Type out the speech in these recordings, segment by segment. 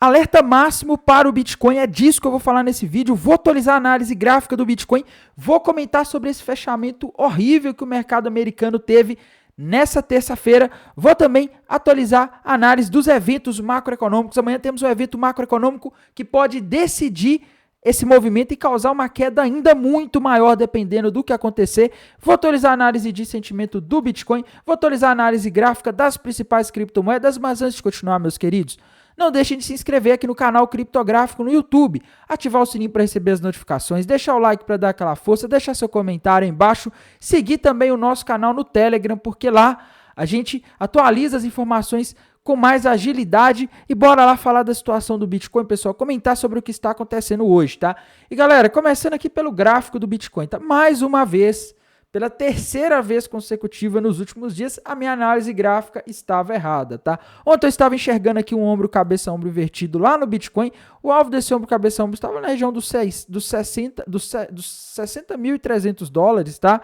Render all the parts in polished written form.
Alerta máximo para o Bitcoin, é disso que eu vou falar nesse vídeo. Vou atualizar a análise gráfica do Bitcoin, vou comentar sobre esse fechamento horrível que o mercado americano teve nessa terça-feira. Vou também atualizar a análise dos eventos macroeconômicos. Amanhã temos um evento macroeconômico que pode decidir esse movimento e causar uma queda ainda muito maior dependendo do que acontecer. Vou atualizar a análise de sentimento do Bitcoin, vou atualizar a análise gráfica das principais criptomoedas, mas antes de continuar, meus queridos, não deixem de se inscrever aqui no canal Criptográfico no YouTube, ativar o sininho para receber as notificações, deixar o like para dar aquela força, deixar seu comentário aí embaixo, seguir também o nosso canal no Telegram, porque lá a gente atualiza as informações com mais agilidade e bora lá falar da situação do Bitcoin, pessoal, comentar sobre o que está acontecendo hoje, tá? E galera, começando aqui pelo gráfico do Bitcoin, tá? Mais uma vez, pela terceira vez consecutiva nos últimos dias, a minha análise gráfica estava errada, tá? Ontem eu estava enxergando aqui um ombro, cabeça, ombro invertido lá no Bitcoin. O alvo desse ombro, cabeça, ombro estava na região dos 60.300 dólares, tá?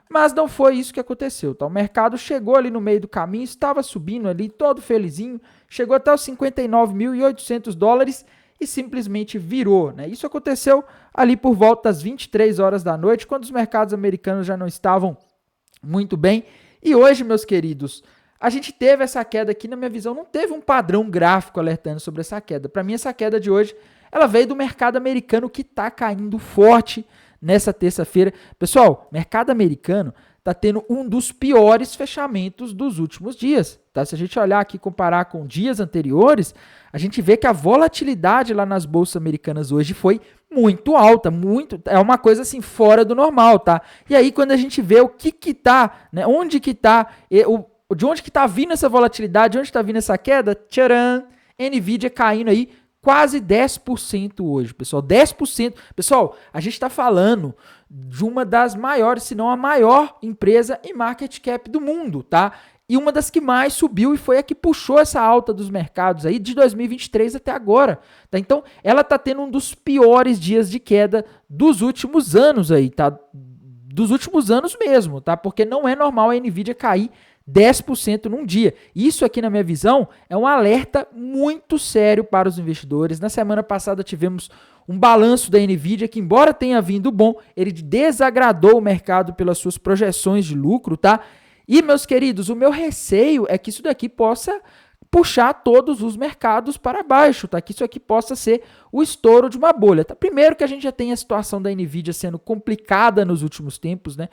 Mas não foi isso que aconteceu, tá? O mercado chegou ali no meio do caminho, estava subindo ali, todo felizinho, chegou até os 59.800 dólares e simplesmente virou, né? Isso aconteceu ali por volta das 23 horas da noite, quando os mercados americanos já não estavam muito bem. E hoje, meus queridos, a gente teve essa queda aqui, na minha visão, não teve um padrão gráfico alertando sobre essa queda. Para mim, essa queda de hoje, ela veio do mercado americano que está caindo forte nessa terça-feira. Pessoal, mercado americano está tendo um dos piores fechamentos dos últimos dias. Tá? Se a gente olhar aqui e comparar com dias anteriores, a gente vê que a volatilidade lá nas bolsas americanas hoje foi muito alta, é uma coisa assim fora do normal, tá? E aí quando a gente vê o que tá, né, onde que tá, de onde que tá vindo essa volatilidade, de onde está vindo essa queda, tcharam, Nvidia caindo aí quase 10% hoje, pessoal, 10%. Pessoal, a gente está falando de uma das maiores, se não a maior empresa em market cap do mundo, tá? E uma das que mais subiu e foi a que puxou essa alta dos mercados aí de 2023 até agora, tá? Então, ela está tendo um dos piores dias de queda dos últimos anos aí, tá? Dos últimos anos mesmo, tá? Porque não é normal a Nvidia cair 10% num dia. Isso aqui, na minha visão, é um alerta muito sério para os investidores. Na semana passada tivemos um balanço da Nvidia que, embora tenha vindo bom, ele desagradou o mercado pelas suas projeções de lucro, tá? E, meus queridos, o meu receio é que isso daqui possa puxar todos os mercados para baixo, tá? Que isso aqui possa ser o estouro de uma bolha, tá? Primeiro que a gente já tem a situação da Nvidia sendo complicada nos últimos tempos, né?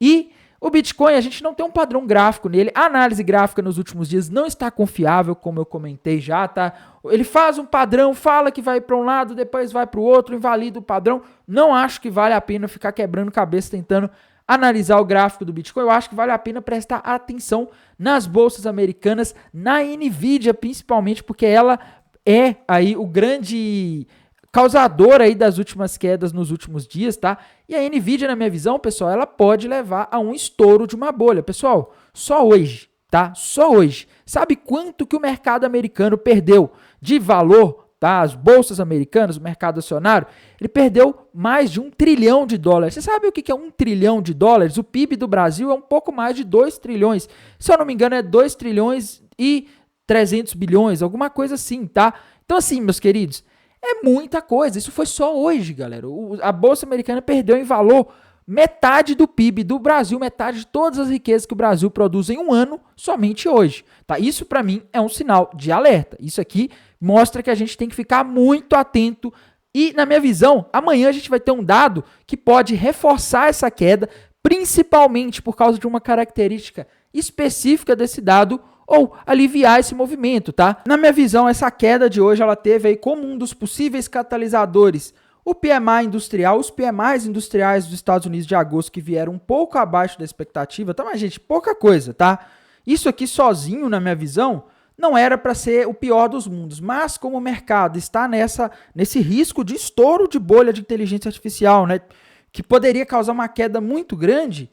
E o Bitcoin, a gente não tem um padrão gráfico nele. A análise gráfica nos últimos dias não está confiável, como eu comentei já, tá? Ele faz um padrão, fala que vai para um lado, depois vai para o outro, invalida o padrão. Não acho que vale a pena ficar quebrando cabeça tentando analisar o gráfico do Bitcoin. Eu acho que vale a pena prestar atenção nas bolsas americanas, na Nvidia principalmente, porque ela é aí o grande causador aí das últimas quedas nos últimos dias, tá? E a Nvidia, na minha visão, pessoal, ela pode levar a um estouro de uma bolha. Pessoal, só hoje, tá? Só hoje. Sabe quanto que o mercado americano perdeu de valor, tá? As bolsas americanas, o mercado acionário, ele perdeu mais de $1 trilhão. Você sabe o que é $1 trilhão? O PIB do Brasil é um pouco mais de 2 trilhões. Se eu não me engano, é 2 trilhões e 300 bilhões, alguma coisa assim, tá? Então assim, meus queridos, é muita coisa. Isso foi só hoje, galera. A Bolsa Americana perdeu em valor metade do PIB do Brasil, metade de todas as riquezas que o Brasil produz em um ano, somente hoje. Tá? Isso, para mim, é um sinal de alerta. Isso aqui mostra que a gente tem que ficar muito atento. E, na minha visão, amanhã a gente vai ter um dado que pode reforçar essa queda, principalmente por causa de uma característica específica desse dado, ou aliviar esse movimento, tá? Na minha visão, essa queda de hoje, ela teve aí como um dos possíveis catalisadores o PMI industrial, os PMIs industriais dos Estados Unidos de agosto, que vieram um pouco abaixo da expectativa, tá? Mas, gente, pouca coisa, tá? Isso aqui sozinho, na minha visão, não era para ser o pior dos mundos, mas como o mercado está nesse risco de estouro de bolha de inteligência artificial, né? Que poderia causar uma queda muito grande,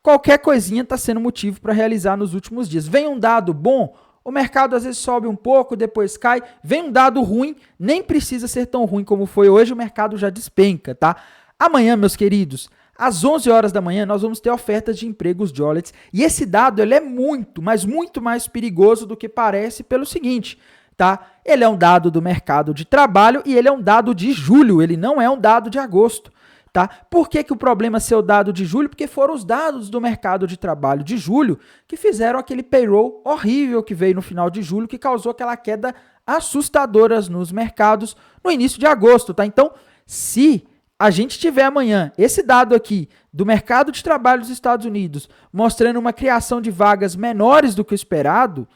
qualquer coisinha está sendo motivo para realizar nos últimos dias. Vem um dado bom, o mercado às vezes sobe um pouco, depois cai. Vem um dado ruim, nem precisa ser tão ruim como foi hoje, o mercado já despenca, tá? Amanhã, meus queridos, às 11 horas da manhã, nós vamos ter ofertas de empregos Jolets. E esse dado ele é muito, mas muito mais perigoso do que parece pelo seguinte. tá? Ele é um dado do mercado de trabalho e ele é um dado de julho, ele não é um dado de agosto, tá? Por que o problema ser o dado de julho? Porque foram os dados do mercado de trabalho de julho que fizeram aquele payroll horrível que veio no final de julho, que causou aquela queda assustadora nos mercados no início de agosto, tá? Então, se a gente tiver amanhã esse dado aqui do mercado de trabalho dos Estados Unidos mostrando uma criação de vagas menores do que o esperado,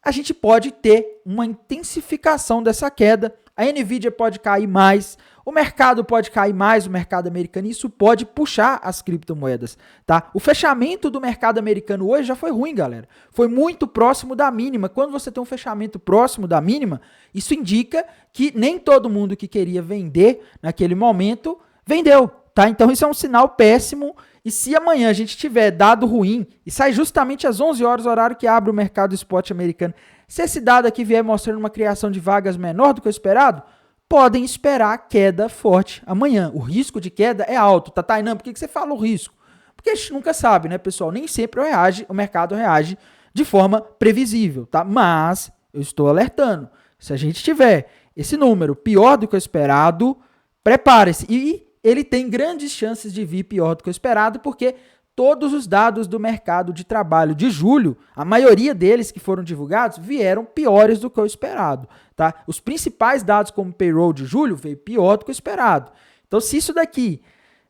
a gente pode ter uma intensificação dessa queda, a Nvidia pode cair mais, o mercado pode cair mais, o mercado americano, e isso pode puxar as criptomoedas, tá? O fechamento do mercado americano hoje já foi ruim, galera. Foi muito próximo da mínima. Quando você tem um fechamento próximo da mínima, isso indica que nem todo mundo que queria vender naquele momento vendeu, tá? Então isso é um sinal péssimo. E se amanhã a gente tiver dado ruim e sai justamente às 11 horas, horário que abre o mercado spot americano, se esse dado aqui vier mostrando uma criação de vagas menor do que o esperado, podem esperar queda forte amanhã. O risco de queda é alto. Tá, Tainan, por que você fala o risco? Porque a gente nunca sabe, né, pessoal? Nem sempre o mercado reage de forma previsível, tá? Mas eu estou alertando. Se a gente tiver esse número pior do que o esperado, prepare-se. E ele tem grandes chances de vir pior do que o esperado, porque todos os dados do mercado de trabalho de julho, a maioria deles que foram divulgados, vieram piores do que o esperado, tá? Os principais dados como payroll de julho veio pior do que o esperado. Então, se isso daqui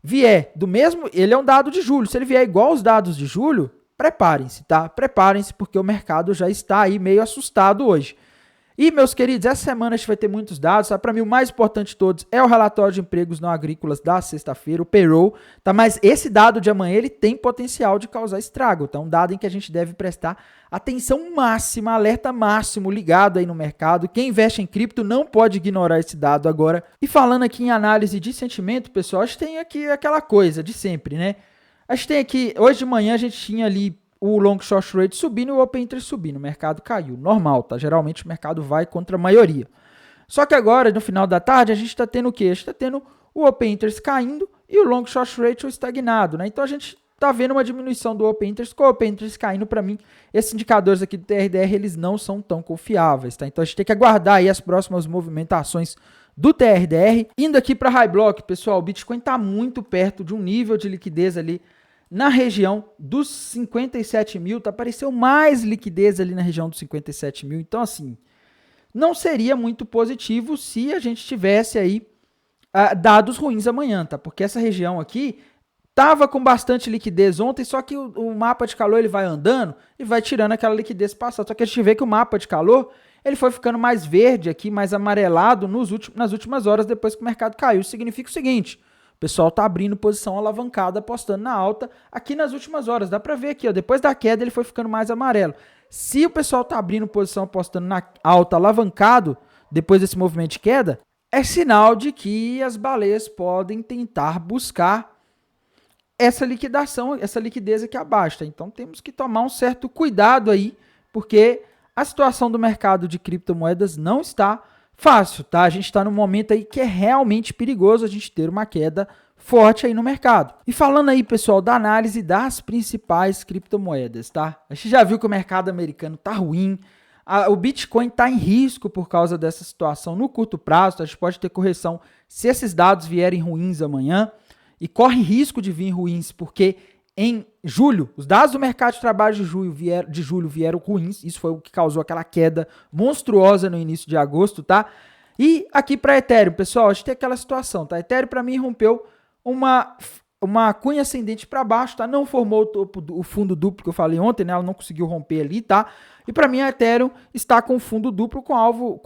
vier do mesmo, ele é um dado de julho, se ele vier igual aos dados de julho, preparem-se, tá? Preparem-se, porque o mercado já está aí meio assustado hoje. E, meus queridos, essa semana a gente vai ter muitos dados, tá? Para mim o mais importante de todos é o relatório de empregos não agrícolas da sexta-feira, o payroll, tá? Mas esse dado de amanhã, ele tem potencial de causar estrago, tá? Um dado em que a gente deve prestar atenção máxima, alerta máximo ligado aí no mercado. Quem investe em cripto não pode ignorar esse dado agora. E falando aqui em análise de sentimento, pessoal, a gente tem aqui aquela coisa de sempre, né? A gente tem aqui, hoje de manhã a gente tinha ali o long short rate subindo e o open interest subindo, o mercado caiu, normal, tá? Geralmente o mercado vai contra a maioria. Só que agora, no final da tarde, a gente está tendo o quê? A gente está tendo o open interest caindo e o long short rate estagnado, né? Então a gente está vendo uma diminuição do open interest, com o open interest caindo. Para mim, esses indicadores aqui do TRDR, eles não são tão confiáveis, tá? Então a gente tem que aguardar aí as próximas movimentações do TRDR. Indo aqui para High Block, pessoal, o Bitcoin está muito perto de um nível de liquidez ali na região dos 57 mil, tá? Apareceu mais liquidez ali na região dos 57 mil. Então, assim, não seria muito positivo se a gente tivesse aí dados ruins amanhã, tá? Porque essa região aqui tava com bastante liquidez ontem, só que o mapa de calor ele vai andando e vai tirando aquela liquidez passada. Só que a gente vê que o mapa de calor ele foi ficando mais verde aqui, mais amarelado nas últimas horas depois que o mercado caiu. Isso significa o seguinte: o pessoal está abrindo posição alavancada, apostando na alta aqui nas últimas horas. Dá para ver aqui, ó, depois da queda ele foi ficando mais amarelo. Se o pessoal está abrindo posição apostando na alta alavancado, depois desse movimento de queda, é sinal de que as baleias podem tentar buscar essa liquidação, essa liquidez aqui abaixo. Tá? Então temos que tomar um certo cuidado aí, porque a situação do mercado de criptomoedas não está fácil, tá? A gente está num momento aí que é realmente perigoso a gente ter uma queda forte aí no mercado. E falando aí, pessoal, da análise das principais criptomoedas, tá? A gente já viu que o mercado americano tá ruim, o Bitcoin tá em risco por causa dessa situação no curto prazo, tá? A gente pode ter correção se esses dados vierem ruins amanhã, e corre risco de vir ruins, porque em julho, os dados do mercado de trabalho de julho vieram ruins, isso foi o que causou aquela queda monstruosa no início de agosto, tá? E aqui para Ethereum, pessoal, a gente tem aquela situação, tá? Ethereum para mim rompeu uma cunha ascendente para baixo, tá? Não formou o topo o fundo duplo que eu falei ontem, né? Ela não conseguiu romper ali, tá? E para mim a Ethereum está com fundo duplo com alvo,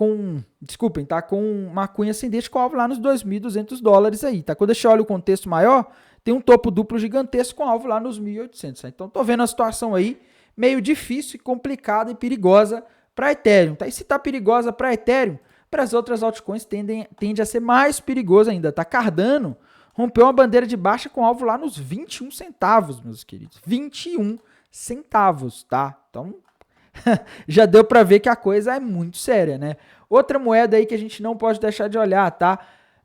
tá? Com uma cunha ascendente com alvo lá nos $2.200 aí, tá? Quando a gente olha o contexto maior, tem um topo duplo gigantesco com alvo lá nos 1.800. Tá? Então, tô vendo a situação aí meio difícil e complicada e perigosa para Ethereum. Tá? E se tá perigosa para Ethereum, para as outras altcoins tende a ser mais perigoso ainda. Tá? Cardano rompeu uma bandeira de baixa com alvo lá nos 21 centavos, meus queridos. 21 centavos, tá? Então, já deu para ver que a coisa é muito séria, né? Outra moeda aí que a gente não pode deixar de olhar, tá?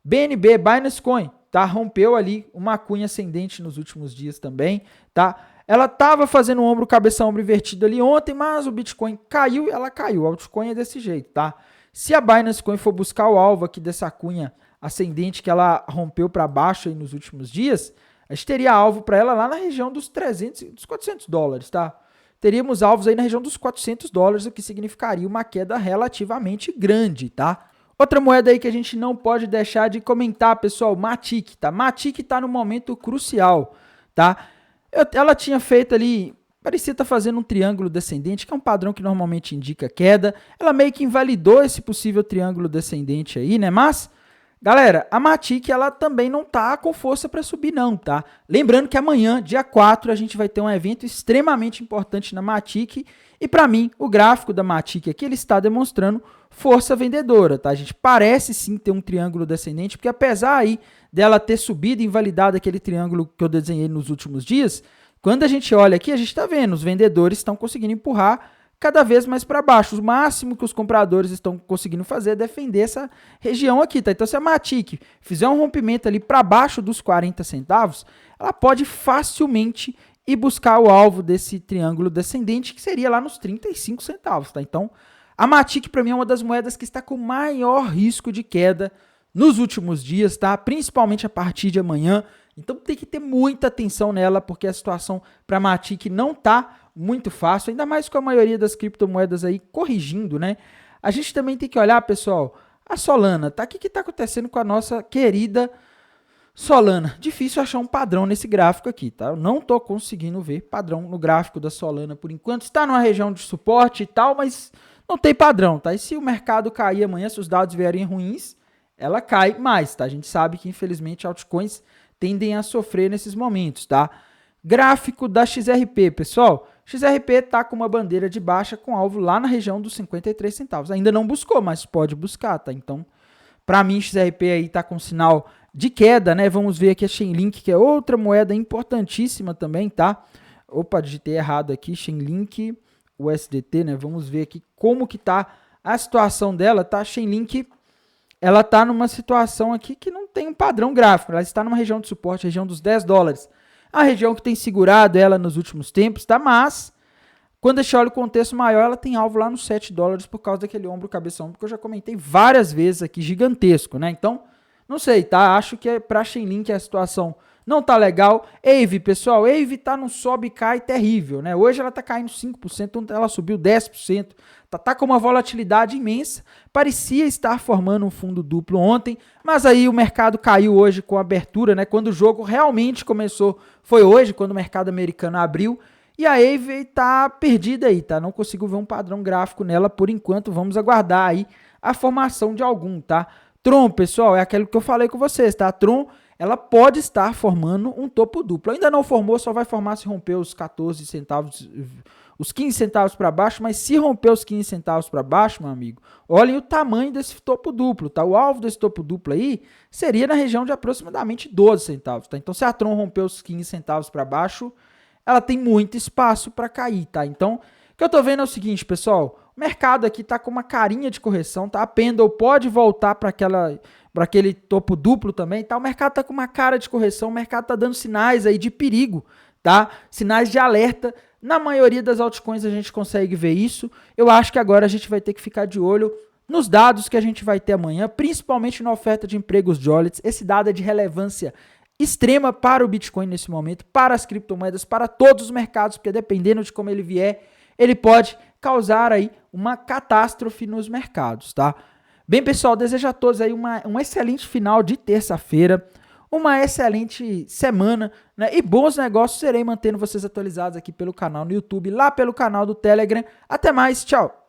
BNB, Binance Coin. Tá, rompeu ali uma cunha ascendente nos últimos dias também, tá? ela estava fazendo um ombro, cabeça, ombro invertido ali ontem, mas o Bitcoin caiu e ela caiu. O altcoin é desse jeito, tá? Se a Binance Coin for buscar o alvo aqui dessa cunha ascendente que ela rompeu para baixo aí nos últimos dias, a gente teria alvo para ela lá na região dos 300, dos 400 dólares, tá? Teríamos alvos aí na região dos 400 dólares, o que significaria uma queda relativamente grande, tá? Outra moeda aí que a gente não pode deixar de comentar, pessoal, Matic, tá? Matic tá no momento crucial, tá? Ela tinha feito ali, parecia estar fazendo um triângulo descendente, que é um padrão que normalmente indica queda. Ela meio que invalidou esse possível triângulo descendente aí, né? Mas, galera, a Matic, ela também não tá com força para subir não, tá? Lembrando que amanhã, dia 4, a gente vai ter um evento extremamente importante na Matic. E para mim, o gráfico da Matic aqui, ele está demonstrando força vendedora, tá? A gente parece sim ter um triângulo descendente, porque apesar aí dela ter subido e invalidado aquele triângulo que eu desenhei nos últimos dias, quando a gente olha aqui, a gente está vendo, os vendedores estão conseguindo empurrar cada vez mais para baixo. O máximo que os compradores estão conseguindo fazer é defender essa região aqui, tá? Então, se a Matic fizer um rompimento ali para baixo dos 40 centavos, ela pode facilmente ir buscar o alvo desse triângulo descendente, que seria lá nos 35 centavos, tá? Então, a Matic, para mim, é uma das moedas que está com maior risco de queda nos últimos dias, tá? Principalmente a partir de amanhã. Então, tem que ter muita atenção nela, porque a situação para a Matic não tá muito fácil, ainda mais com a maioria das criptomoedas aí corrigindo, né? A gente também tem que olhar, pessoal, a Solana, tá? O que está acontecendo com a nossa querida Solana? Difícil achar um padrão nesse gráfico aqui, tá? Eu não tô conseguindo ver padrão no gráfico da Solana por enquanto. Está numa região de suporte e tal, mas não tem padrão, tá? E se o mercado cair amanhã, se os dados vierem ruins, ela cai mais, tá? A gente sabe que, infelizmente, altcoins tendem a sofrer nesses momentos, tá? Gráfico da XRP, pessoal. XRP tá com uma bandeira de baixa com alvo lá na região dos 53 centavos. Ainda não buscou, mas pode buscar, tá? Então, para mim, XRP aí tá com sinal de queda, né? Vamos ver aqui a Chainlink, que é outra moeda importantíssima também, tá? Opa, digitei errado aqui, Chainlink, USDT, né? Vamos ver aqui como que tá a situação dela, tá? A Chainlink, ela tá numa situação aqui que não tem um padrão gráfico. Ela está numa região de suporte, região dos 10 dólares. A região que tem segurado ela nos últimos tempos, tá? Mas, quando a gente olha o contexto maior, ela tem alvo lá nos 7 dólares por causa daquele ombro cabeção, porque eu já comentei várias vezes aqui, gigantesco, né? Então, não sei, tá? Acho que pra Chainlink a situação não tá legal. Aave, pessoal, Aave tá num sobe e cai terrível, né? Hoje ela tá caindo 5%, ontem ela subiu 10%. Tá com uma volatilidade imensa. Parecia estar formando um fundo duplo ontem, mas aí o mercado caiu hoje com a abertura, né? Quando o jogo realmente começou, foi hoje, quando o mercado americano abriu. E a Aave tá perdida aí, tá? Não consigo ver um padrão gráfico nela por enquanto. Vamos aguardar aí a formação de algum, tá? Tron, pessoal, é aquilo que eu falei com vocês, tá? Tron, ela pode estar formando um topo duplo. Ainda não formou, só vai formar se romper os 14 centavos, os 15 centavos para baixo, mas se romper os 15 centavos para baixo, meu amigo, olhem o tamanho desse topo duplo, tá? O alvo desse topo duplo aí seria na região de aproximadamente 12 centavos, tá? Então, se a Tron romper os 15 centavos para baixo, ela tem muito espaço para cair, tá? Então, o que eu tô vendo é o seguinte, pessoal, o mercado aqui tá com uma carinha de correção, tá? A Pendle pode voltar para aquele topo duplo também, tá? O mercado tá com uma cara de correção, o mercado tá dando sinais aí de perigo, tá? Sinais de alerta. Na maioria das altcoins a gente consegue ver isso. Eu acho que agora a gente vai ter que ficar de olho nos dados que a gente vai ter amanhã, principalmente na oferta de empregos Jolets. Esse dado é de relevância extrema para o Bitcoin nesse momento, para as criptomoedas, para todos os mercados, porque dependendo de como ele vier, ele pode causar aí uma catástrofe nos mercados, tá? Bem, pessoal, desejo a todos aí um excelente final de terça-feira, uma excelente semana, né? E bons negócios. Serei mantendo vocês atualizados aqui pelo canal no YouTube, lá pelo canal do Telegram. Até mais, tchau!